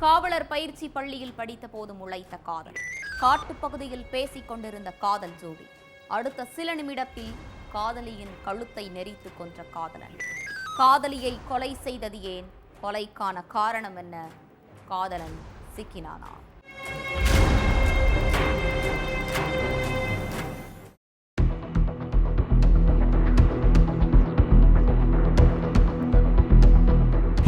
காவலர் பயிற்சி பள்ளியில் படித்த போது முளைத்த காதல். காட்டுப்பகுதியில் பேசிக் கொண்டிருந்த காதல் ஜோடி அடுத்த சில நிமிடத்தில் காதலியின் கழுத்தை நெரித்து கொன்ற காதலன். காதலியை கொலை செய்தது ஏன்? கொலைக்கான காரணம் என்ன? காதலன் சிக்கினானா?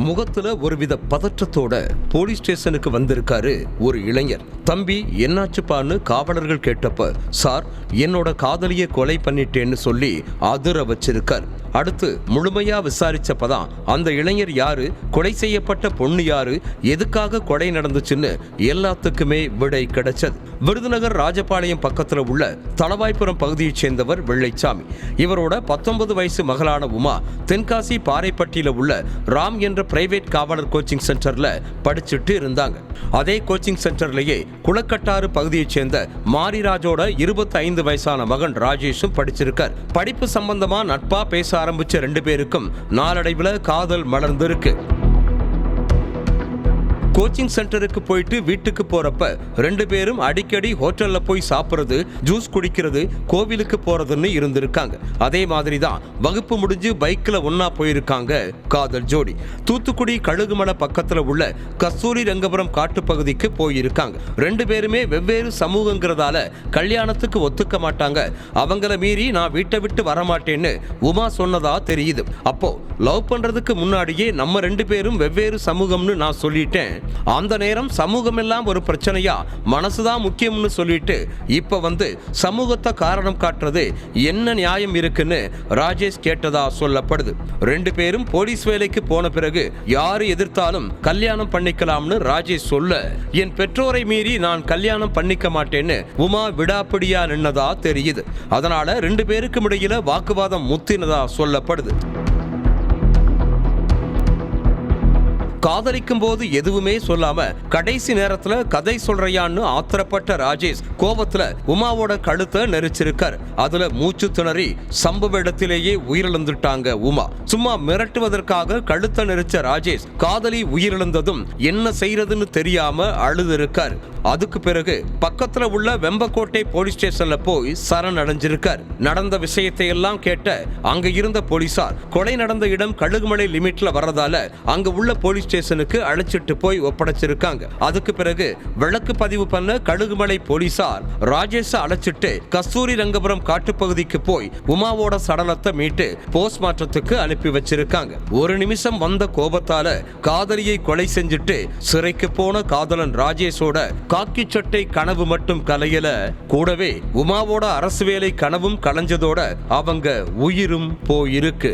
முகத்துல ஒருவித பதற்றத்தோட போலீஸ் ஸ்டேஷனுக்கு வந்திருக்காரு ஒரு இளைஞர். தம்பி என்னாச்சுப்பான்னு காவலர்கள் கேட்டப்ப, சார் என்னோட காதலியை கொலை பண்ணிட்டேன்னு சொல்லி அதிர வச்சிருக்கார். அடுத்து முழுமையா விசாரிச்சப்பதான் அந்த இளைஞர் யாரு, கொலை செய்யப்பட்ட பொண்ணு யாரு, எதுக்காக கொலை நடந்துச்சுன்னு எல்லாத்துக்குமே விடை கிடைச்சது. விருதுநகர் ராஜபாளையம் பக்கத்துல உள்ள தளவாய்புரம் பகுதியைச் சேர்ந்தவர் வெள்ளைச்சாமி. இவரோட 19 வயசு மகளான உமா தென்காசி பாறைப்பட்டியில உள்ள ராம் என்ற பிரைவேட் காவலர் கோச்சிங் சென்டர்ல படிச்சுட்டு இருந்தாங்க. அதே கோச்சிங் சென்டர்லயே குளக்கட்டாறு பகுதியைச் சேர்ந்த மாரிராஜோட 25 வயசான மகன் ராஜேஷும் படிச்சிருக்கார். படிப்பு சம்பந்தமா நட்பா பேச ஆரம்பிச்ச 2 பேருக்கும் நாளடைவுல காதல் மலர்ந்திருக்கு. கோச்சிங் சென்டருக்கு போயிட்டு வீட்டுக்கு போறப்ப 2 பேரும் அடிக்கடி ஹோட்டல்ல போய் சாப்பிடுறது, ஜூஸ் குடிக்கிறது, கோவிலுக்கு போறதுன்னு இருந்திருக்காங்க. அதே மாதிரி தான் வகுப்பு முடிஞ்சு பைக்ல ஒன்னா போயிருக்காங்க காதல் ஜோடி. தூத்துக்குடி கழுகுமலை பக்கத்துல உள்ள கஸ்தூரி ரங்கபுரம் காட்டுப்பகுதிக்கு போயிருக்காங்க. 2 பேருமே வெவ்வேறு சமூகங்கிறதால கல்யாணத்துக்கு ஒத்துக்க மாட்டாங்க. அவங்கள மீறி நான் வீட்டை விட்டு வரமாட்டேன்னு உமா சொன்னதா தெரியுது. அப்போ லவ் பண்றதுக்கு முன்னாடியே நம்ம 2 பேரும் வெவ்வேறு சமூகம்னு நான் சொல்லிட்டேன். அந்த நேரம் சமூகம் எல்லாம் ஒரு பிரச்சனையா, மனசுதான் முக்கியம்னு சொல்லிட்டு இப்ப வந்து சமூகத்தை காரணம் காட்டுறது என்ன நியாயம் இருக்குன்னு ராஜேஷ் கேட்டதா சொல்லப்படுது. 2 பேரும் போலீஸ் வேலைக்கு போன பிறகு யாரு எதிர்த்தாலும் கல்யாணம் பண்ணிக்கலாம்னு ராஜேஷ் சொல்ல, என் பெற்றோரை மீறி நான் கல்யாணம் பண்ணிக்க மாட்டேன்னு உமா விடாப்பிடியா நின்னதா தெரியுது. அதனால 2 பேருக்கும் இடையில வாக்குவாதம் முத்தினதா சொல்லப்படுது. காதலிக்கும் போது எதுவுமே சொல்லாம கடைசி நேரத்துல கதை சொல்றையான்னு ஆத்திரப்பட்ட ராஜேஷ் கோபத்துல உமாவோட கழுத்தை நெரிச்சிருக்கார். அதுல மூச்சு திணறி சம்பவ இடத்திலேயே உயிரிழந்துட்டாங்க உமா. சும்மா மிரட்டுவதற்காக கழுத்தை நெரிச்ச ராஜேஷ் காதலி உயிரிழந்ததும் என்ன செய்யறதுன்னு தெரியாம அழுதுருக்கார். அதுக்கு பிறகு பக்கத்துல உள்ள வெம்பக்கோட்டை போலீஸ் ஸ்டேஷன்ல போய் சரணடைஞ்சிருக்கார். நடந்த விஷயத்தை எல்லாம் கேட்ட அங்க இருந்த போலீசார் கொலை நடந்த இடம் கழுகுமலை லிமிட்ல வர்றதால அங்க உள்ள போலீஸ் ஸ்டேஷனுக்கு அழைச்சிட்டு போய் ஒப்படைச்சிருக்காங்க. அதுக்கு பிறகு வழக்கு பதிவு பண்ண கழுகுமலை போலீசார் ராஜேஷ அழைச்சிட்டு கஸ்தூரி ரங்கபுரம் காட்டுப்பகுதிக்கு போய் உமாவோட சடலத்தை மீட்டு போஸ்ட்மார்ட்டத்துக்கு அனுப்பி வச்சிருக்காங்க. ஒரு நிமிஷம் வந்த கோபத்தால காதலியை கொலை செஞ்சுட்டு சிறைக்கு போன காதலன் ராஜேஷோட காக்கி சட்டை கனவு மட்டும் கலையல, கூடவே உமாவோட அரசு வேலை கனவும் கலைஞ்சதோட அவங்க உயிரும் போயிருக்கு.